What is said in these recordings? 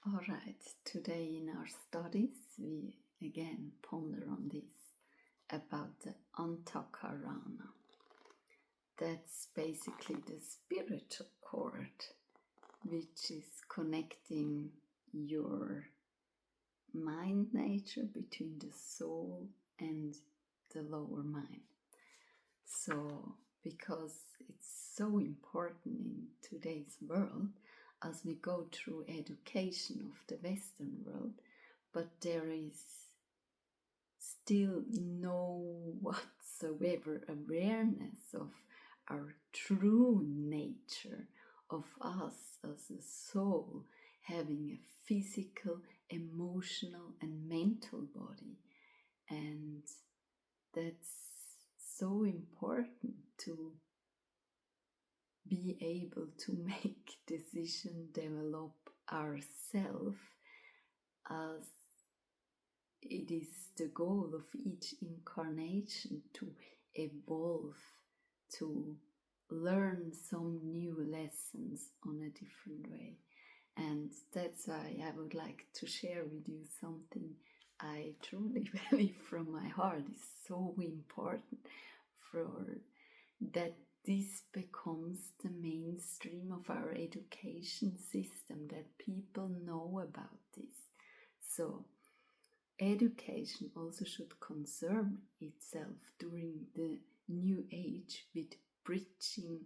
All right, today in our studies we again ponder on this about the Antahkarana. That's basically the spiritual cord which is connecting your mind nature between the soul and the lower mind. So, because it's so important in today's world, as we go through education of the Western world, but there is still no whatsoever awareness of our true nature, of us as a soul having a physical, emotional and mental body. And that's so important to be able to make decisions, develop ourselves, as it is the goal of each incarnation to evolve, to learn some new lessons on a different way. And that's why I would like to share with you something I truly believe from my heart is so important for that this becomes the mainstream of our education system, that people know about this. So education also should concern itself during the new age with bridging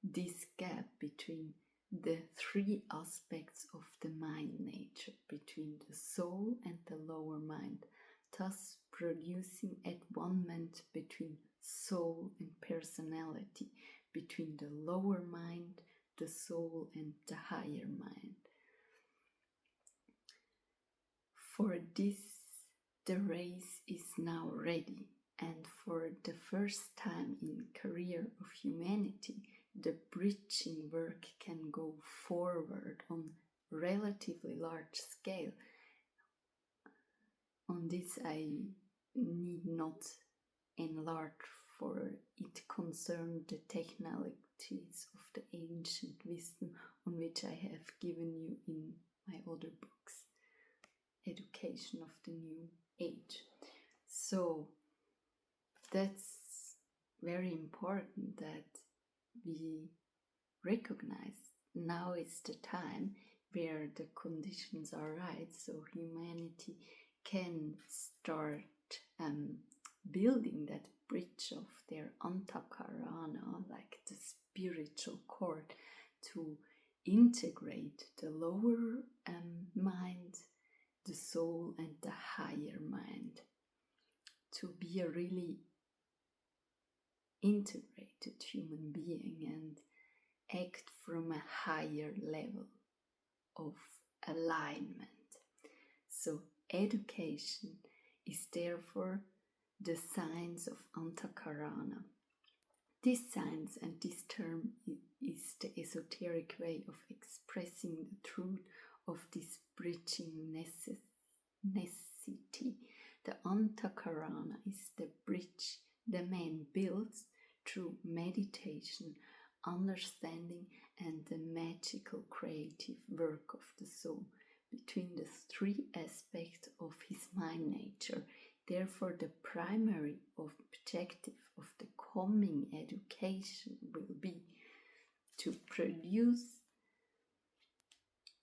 this gap between the three aspects of the mind nature, between the soul and the lower mind, thus producing at one moment between soul and personality, between the lower mind, the soul and the higher mind. For this, the race is now ready, and for the first time in career of humanity, the bridging work can go forward on relatively large scale. On this I need not enlarge, for it concerns the technicalities of the ancient wisdom on which I have given you in my other books, Education of the New Age. So that's very important that we recognize now is the time where the conditions are right, so humanity can start building that bridge of their Antahkarana, like the spiritual cord, to integrate the lower mind, the soul and the higher mind, to be a really integrated human being and act from a higher level of alignment. So education is therefore the science of Antahkarana. This science and this term is the esoteric way of expressing the truth of this bridging necessity. The Antahkarana is the bridge the man builds through meditation, understanding and the magical creative work of the soul between the three aspects of his mind nature. Therefore, the primary objective of the coming education will be to produce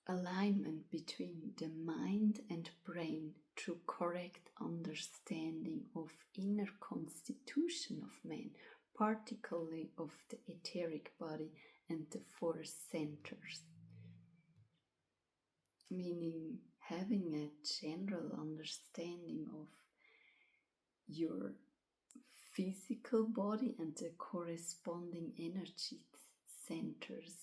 alignment between the mind and brain through correct understanding of inner constitution of man, particularly of the etheric body and the four centers. Meaning having a general understanding of your physical body and the corresponding energy centers,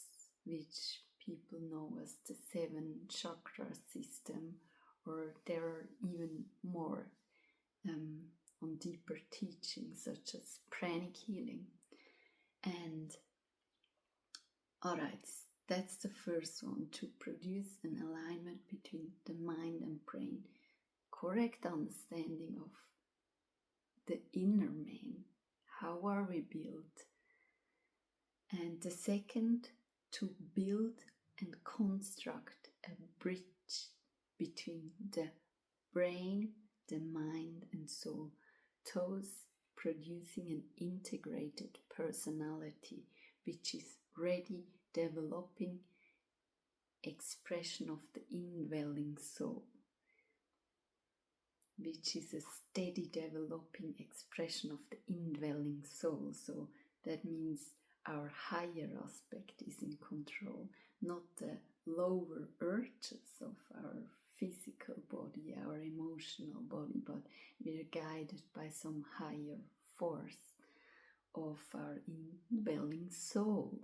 which people know as the 7 chakra system, or there are even more on deeper teachings such as pranic healing. And alright, that's the first one, to produce an alignment between the mind and brain, correct understanding of the inner man, how are we built. And the second, to build and construct a bridge between the brain, the mind and soul, thus producing an integrated personality which is ready developing expression of the indwelling soul, which is a steady developing expression of the indwelling soul. So that means our higher aspect is in control, not the lower urges of our physical body, our emotional body, but we are guided by some higher force of our indwelling soul.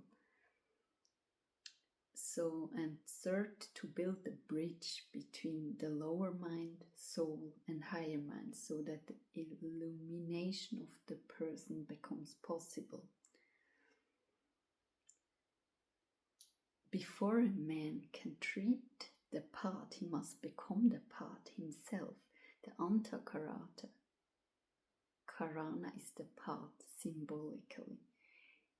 So, and third, to build the bridge between the lower mind, soul and higher mind, so that the illumination of the person becomes possible. Before a man can treat the path, he must become the path himself. The Antahkarana is the path symbolically.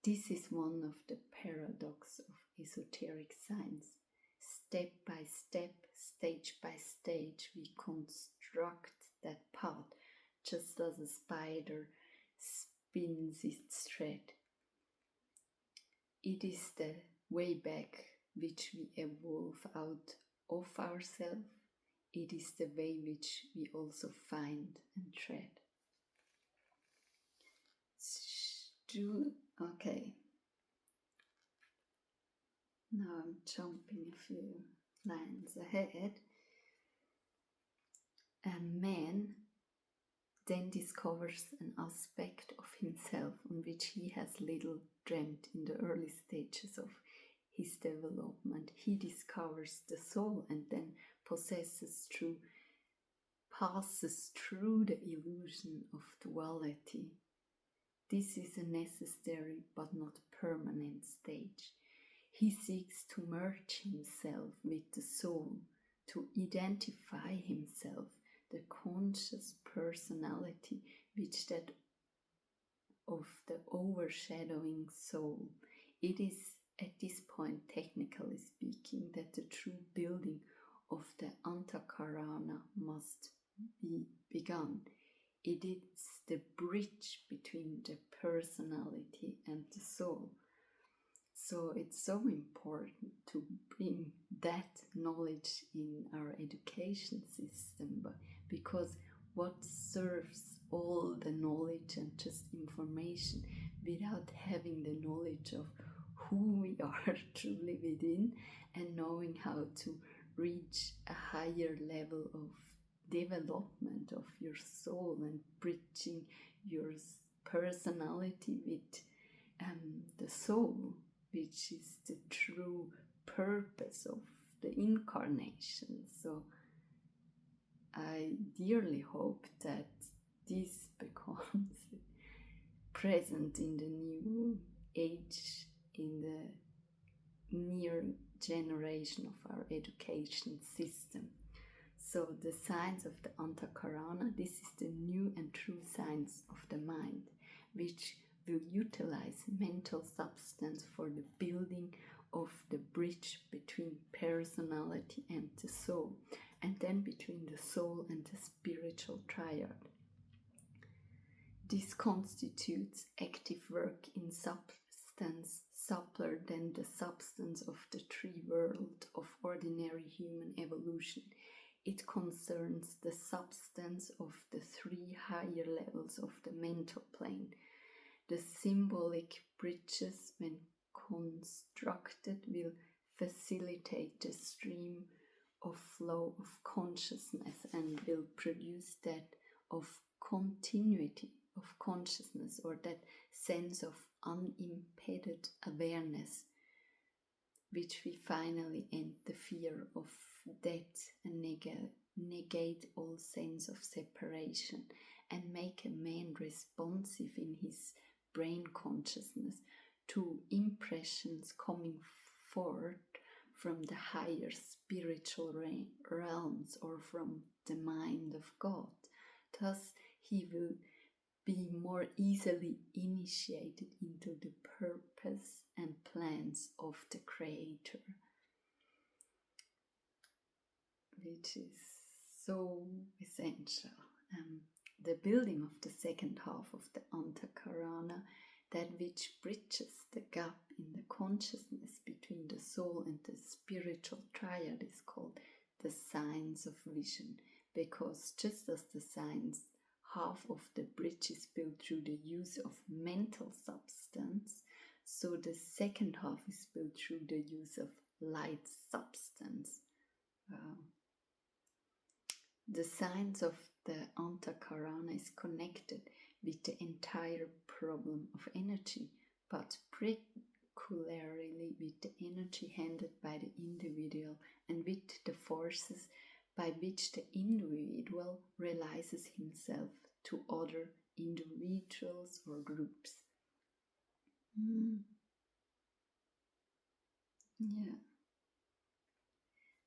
This is one of the paradoxes of esoteric science. Step by step, stage by stage, we construct that path, just as a spider spins its thread. It is the way back which we evolve out of ourselves. It is the way which we also find and tread. Okay. Now I'm jumping a few lines ahead. A man then discovers an aspect of himself on which he has little dreamt in the early stages of his development. He discovers the soul and then passes through the illusion of duality. This is a necessary but not permanent stage. He seeks to merge himself with the soul, to identify himself, the conscious personality, which that of the overshadowing soul. It is at this point, technically speaking, that the true building of the Antahkarana must be begun. It is the bridge between the personality and the soul. So it's so important to bring that knowledge in our education system, because what serves all the knowledge and just information without having the knowledge of who we are truly within and knowing how to reach a higher level of development of your soul and bridging your personality with the soul, which is the true purpose of the incarnation. So I dearly hope that this becomes present in the new age, in the near generation of our education system. So the science of the Antahkarana, this is the new and true science of the mind, which will utilize mental substance for the building of the bridge between personality and the soul, and then between the soul and the spiritual triad. This constitutes active work in substance subtler than the substance of the tree world of ordinary human evolution. It concerns the substance of the three higher levels of the mental plane. The symbolic bridges, when constructed, will facilitate the stream of flow of consciousness and will produce that of continuity of consciousness, or that sense of unimpeded awareness, which we finally end the fear of death and negate all sense of separation and make a man responsive in his brain consciousness to impressions coming forth from the higher spiritual realms or from the mind of God. Thus, he will be more easily initiated into the purpose and plans of the Creator. which is so essential. The building of the second half of the Antahkarana, that which bridges the gap in the consciousness between the soul and the spiritual triad, is called the science of vision, because just as the science half of the bridge is built through the use of mental substance, so the second half is built through the use of light substance. The science of the Antahkarana is connected with the entire problem of energy, but particularly with the energy handled by the individual and with the forces by which the individual realizes himself to other individuals or groups. Yeah.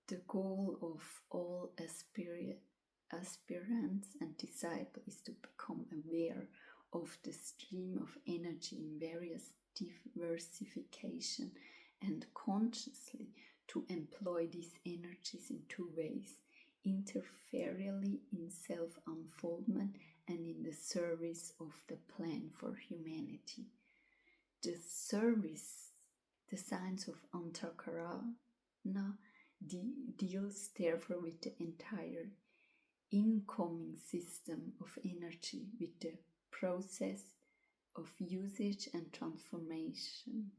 The goal of all aspirants and disciples is to become aware of the stream of energy in various diversification and consciously to employ these energies in two ways: interferially in self-unfoldment and in the service of the plan for humanity. The science of Antahkarana deals therefore with the entire incoming system of energy, with the process of usage and transformation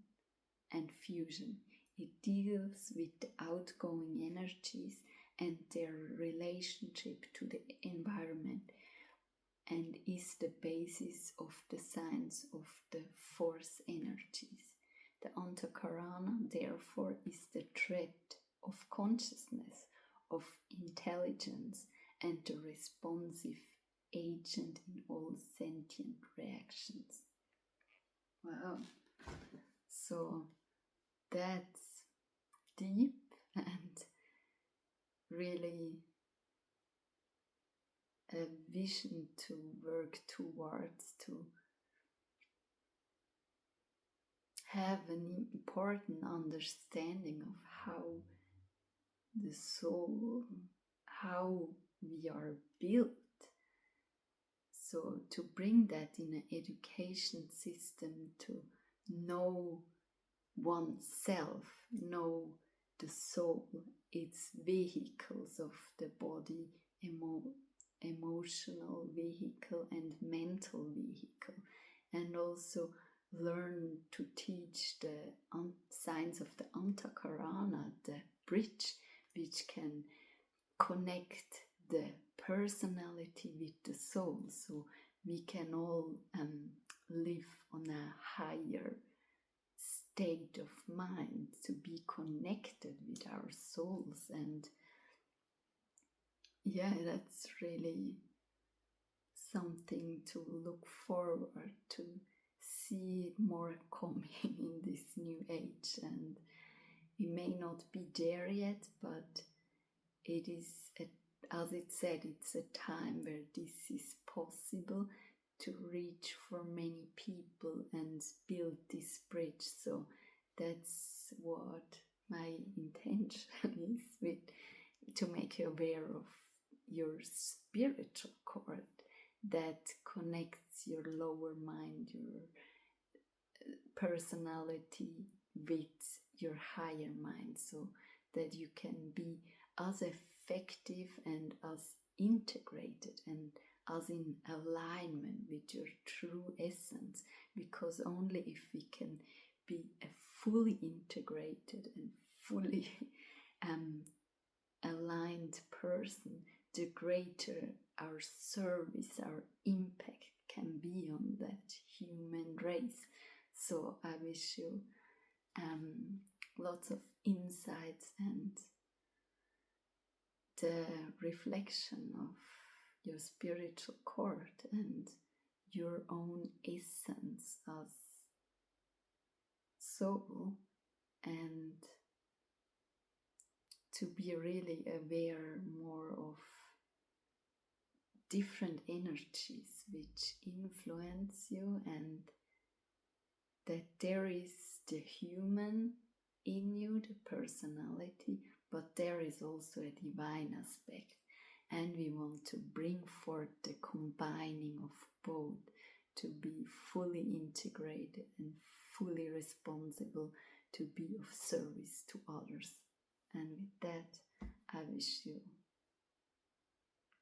and fusion. It deals with the outgoing energies and their relationship to the environment, and is the basis of the science of the force energies. The Antahkarana, therefore, is the thread of consciousness, of intelligence, and the responsive agent in all sentient reactions. Wow. So that's deep and really a vision to work towards, to have an important understanding of how the soul, how we are built. So to bring that in an education system, to know oneself, know the soul, its vehicles of the body, emotional vehicle and mental vehicle, and also learn to teach the science of the Antahkarana, the bridge which can connect the personality with the soul, so we can all live on a higher state of mind, to be connected with our souls. And yeah, that's really something to look forward to, see it more coming in this new age. And we may not be there yet, but it is, as it said, it's a time where this is possible to reach for many people and build this bridge. So that's what my intention is, with to make you aware of your spiritual cord that connects your lower mind, your personality with your higher mind, so that you can be as effective and as integrated and as in alignment with your true essence. Because only if we can be a fully integrated and fully aligned person, the greater our service, our impact can be on that human race. So I wish you lots of insights and the reflection of your spiritual cord and your own essence as soul, and to be really aware more of different energies which influence you, and that there is the human in you, the personality, but there is also a divine aspect, and we want to bring forth the combining of both to be fully integrated and fully responsible to be of service to others. And with that, I wish you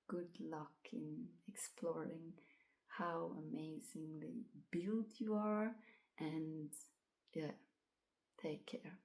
good luck in exploring how amazingly built you are, and yeah, take care.